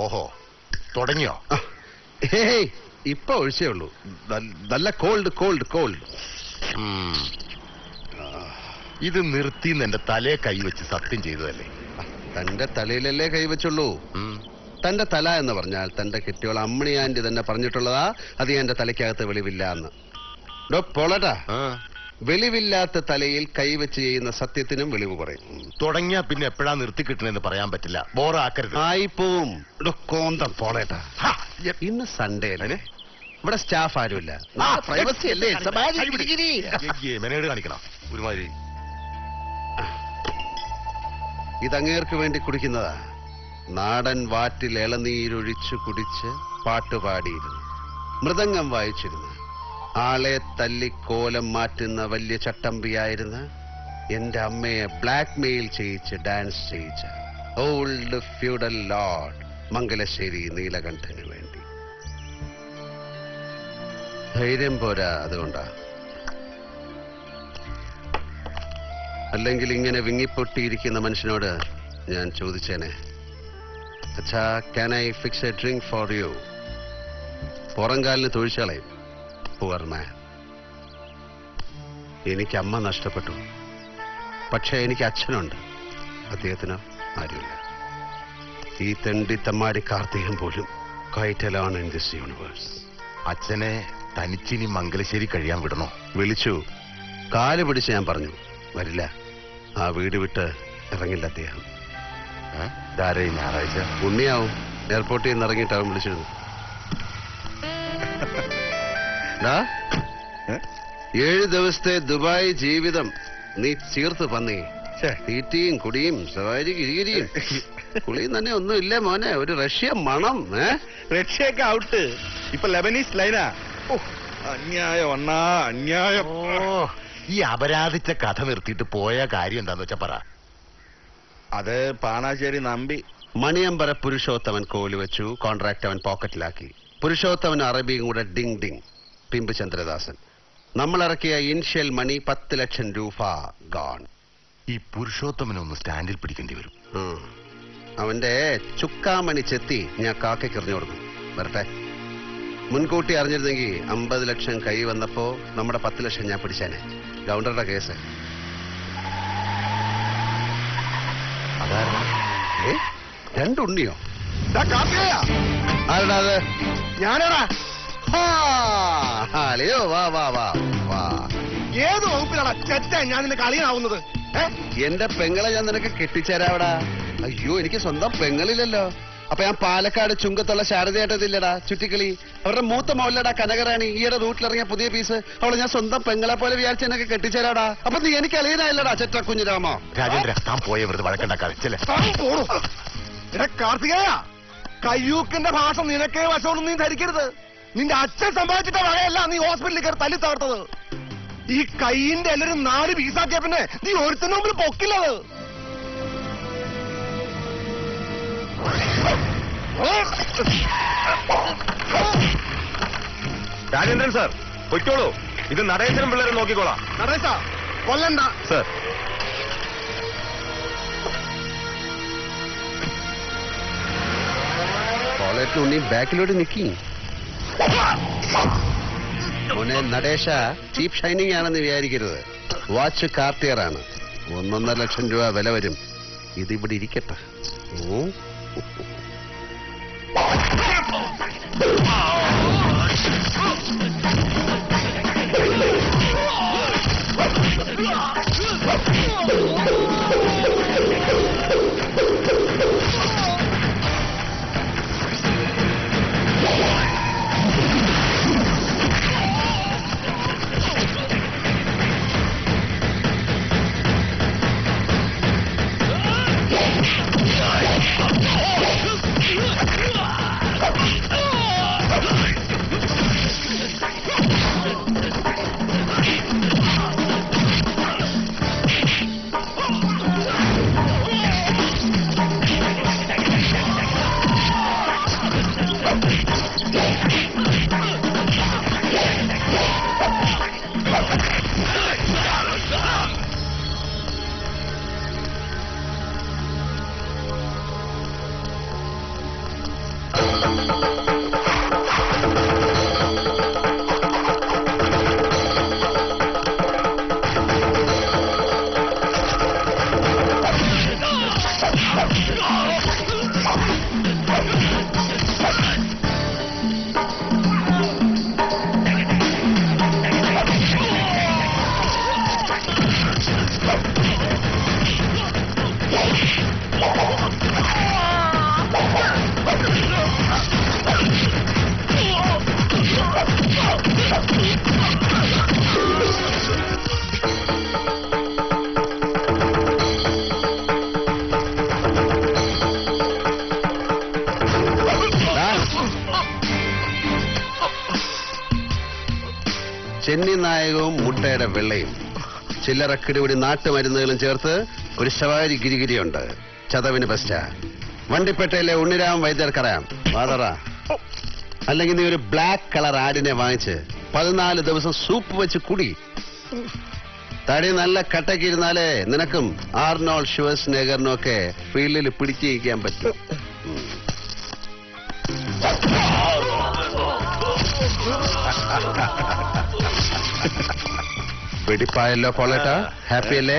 ഓഹോ, തുടങ്ങിയോ? ഇപ്പൊ ഒഴിച്ചേ ഉള്ളൂ. നല്ല കോൾഡ് കോൾഡ് കോൾഡ്. ഇത് നിർത്തിന്ന് എന്റെ തലയെ കൈവച്ച് സത്യം ചെയ്തതല്ലേ? തന്റെ തലയിലല്ലേ കൈവച്ചുള്ളൂ? തന്റെ തല എന്ന് പറഞ്ഞാൽ തന്റെ കെട്ടിയോൾ അമ്മണി ആന്റി തന്നെ പറഞ്ഞിട്ടുള്ളതാ അത് എന്റെ തലയ്ക്കകത്ത് വെളിവില്ല എന്ന്. പോളട്ടാ, വെളിവില്ലാത്ത തലയിൽ കൈവച്ച് ചെയ്യുന്ന സത്യത്തിനും വെളിവ് പറയും. തുടങ്ങിയാ പിന്നെ എപ്പോഴാ നിർത്തി കിട്ടണെന്ന് പറയാൻ പറ്റില്ല. ബോറാക്കരുത്. ആയിപ്പോവും. കോന്തം പോളേട്ടാ, ഇന്ന് സൺഡേ അല്ലേ? ഇവിടെ സ്റ്റാഫ് ആരുമില്ല. പ്രൈവസി അല്ലേ? മെനേഡ് കാണിക്കണം ഒരുമാതിരി. ഇതങ്ങേർക്ക് വേണ്ടി കുടിക്കുന്നതാ. നാടൻ വാറ്റിൽ ഇളനീരൊഴിച്ചു കുടിച്ച് പാട്ടുപാടിയിരുന്നു, മൃദംഗം വായിച്ചിരുന്നു, ആളെ തല്ലിക്കോലം മാറ്റുന്ന വലിയ ചട്ടമ്പിയായിരുന്ന എന്റെ അമ്മയെ ബ്ലാക്ക് മെയിൽ ചെയ്യിച്ച് ഡാൻസ് ചെയ്യിച്ച ഓൾഡ് ഫ്യൂഡൽ ലോർഡ് മംഗലശ്ശേരി നീലകണ്ഠന് വേണ്ടി. ധൈര്യം പോരാ, അതുകൊണ്ടാ. അല്ലെങ്കിൽ ഇങ്ങനെ വിങ്ങിപ്പൊട്ടിയിരിക്കുന്ന മനുഷ്യനോട് ഞാൻ ചോദിച്ചേനെ, അച്ഛാ, can I fix a drink for you? പുറംകാലിന് തൊഴിച്ചളയും. Poor man. എനിക്ക് അമ്മ നഷ്ടപ്പെട്ടു, പക്ഷെ എനിക്ക് അച്ഛനുണ്ട്. അദ്ദേഹത്തിന് ആരുമില്ല. ഈ തെണ്ടിത്തമ്മാടി കാർത്തികം പോലും quite alone in this universe. അച്ഛനെ തനിച്ചിനി മംഗലശ്ശേരി കഴിയാൻ വിടണോ? വിളിച്ചു, കാല് പിടിച്ച് ഞാൻ പറഞ്ഞു വരില്ല. ആ വീട് വിട്ട് ഇറങ്ങില്ല അദ്ദേഹം. ഞായറാഴ്ച ഉണ്ണിയാവും. എയർപോർട്ടിൽ നിന്ന് ഇറങ്ങിയിട്ടാവും വിളിച്ചിരുന്നു. 7 ദിവസത്തെ ദുബായ് ജീവിതം നീ ചീർത്ത് പന്നി. തീറ്റിയും കുടിയും സവാരി കിരികിരിയും കുളിയും തന്നെ ഒന്നും ഇല്ലേ മോനെ. ഒരു റഷ്യ മണം. റഷ്യയൊക്കെ ഔട്ട്. ഇപ്പൊ ലെബനീസ് ലൈനാ. അന്യായം അണ്ണാ, അന്യായം. ഈ അപരാധിച്ച കഥ നിർത്തിയിട്ട് പോയ കാര്യം എന്താന്ന് വെച്ചാ പറ. അത് പാണാശ്ശേരി നമ്പി. മണിയമ്പര പുരുഷോത്തമൻ കോല് വെച്ചു, കോൺട്രാക്ട് അവൻ പോക്കറ്റിലാക്കി. പുരുഷോത്തമൻ അറബിയും കൂടെ ഡിങ് ഡിങ്. പിമ്പ് ചന്ദ്രദാസൻ. നമ്മൾ ഇറക്കിയ ഇൻഷ്യൽ മണി 10 ലക്ഷം രൂപ ഗോൺ. ഈ പുരുഷോത്തമനൊന്ന് സ്റ്റാൻഡിൽ പിടിക്കേണ്ടി വരും. അവന്റെ ചുക്കാമണി ചെത്തി ഞാൻ കാക്കയ്ക്ക് എറിഞ്ഞു കൊടുക്കും. വരട്ടെ. മുൻകൂട്ടി അറിഞ്ഞിരുന്നെങ്കിൽ 50 ലക്ഷം കൈ വന്നപ്പോ നമ്മുടെ 10 ലക്ഷം ഞാൻ പിടിച്ചേനെ. ഗൗണ്ടറുടെ കേസ്. രണ്ടുണ്ണിയോ? ആരടാ അത്? ഞാനാടാ. അല്ലയോ, വാ വാ വാ വാ. ഏത് വകുപ്പിലാടാ ചെറ്റ ഞാൻ നിന്നെ കളിയാവുന്നത്? എന്റെ പെങ്ങളെ ഞാൻ നിനക്ക് കെട്ടിച്ചേരാവടാ. അയ്യോ, എനിക്ക് സ്വന്തം പെങ്ങളില്ലല്ലോ. അപ്പൊ ഞാൻ പാലക്കാട് ചുങ്കത്തുള്ള ശാരദയായിട്ടതില്ലടാ ചുറ്റിക്കളി. അവരുടെ മൂത്ത മോളിലടാ കനകറാണി. ഈയുടെ റൂട്ടിലിറങ്ങിയ പുതിയ പീസ്. അവളെ ഞാൻ സ്വന്തം പെങ്ങളെ പോലെ വിചാരിച്ച് എന്നൊക്കെ കെട്ടിച്ചേരാടാ. അപ്പൊ നീ എനിക്ക് അളിയനായില്ലടാ ചെറ്റ കുഞ്ഞിരാമ. രാജേന്ദ്ര, താൻ പോയ വെറുതെ വഴക്കുണ്ടാക്കാതെ. കാർത്തികേയ, കയ്യൂക്കിന്റെ ഭാഷ നിനക്കേ വശമൊന്നും നീ ധരിക്കരുത്. നിന്റെ അച്ഛൻ സമ്പാദിച്ചിട്ട വകയല്ല നീ ഹോസ്പിറ്റലിൽ കയറി തല്ലി തകർത്തത്. ഈ കൈയിന്റെ എല്ലാരും 4 പീസാക്കിയ പിന്നെ നീ ഒരുത്തിന് മുമ്പിൽ പൊക്കില്ലത്. രാജേന്ദ്രൻ സാർ പൊയ്ക്കോളൂ. ഇത് നടേശനും പിള്ളേരെ നോക്കിക്കോളാം. നടേശ കൊല്ലണ്ട സാർ. കോളേറ്റിൽ ഉണ്ണി ബാക്കിലോട്ട് നിക്കി. മോനെ നടേശ, ചീപ്പ് ഷൈനിങ് ആണെന്ന് വിചാരിക്കരുത്. വാച്ച് കാർട്ടിയറാണ്. 1.5 ലക്ഷം രൂപ വില വരും. ഇതിവിടെ ഇരിക്കട്ടെ. ഉണ്ണിനായകവും മുട്ടയുടെ വെള്ളയും ചില്ലറക്കിടിപിടി നാട്ടുമരുന്നുകളും ചേർത്ത് ഒരു ശവാരി ഗിരിഗിരിയുണ്ട്. ചതവിന് ബെസ്റ്റാ. വണ്ടിപ്പേട്ടയിലെ ഉണ്ണിരാം വൈദ്യർക്കറിയാം. വാതറ. അല്ലെങ്കിൽ നീ ഒരു ബ്ലാക്ക് കളർ ആടിനെ വാങ്ങിച്ച് 14 ദിവസം സൂപ്പ് വെച്ച് കുടി. തടി നല്ല കട്ടക്കിരുന്നാലേ നിനക്കും ആർണോൾഡ് ഷ്വാസ്നഗറിനും ഒക്കെ ഫീൽഡിൽ പിടിച്ചിരിക്കാൻ പറ്റും. വെടിപ്പായല്ലോ പോളേട്ടാ, ഹാപ്പി അല്ലേ?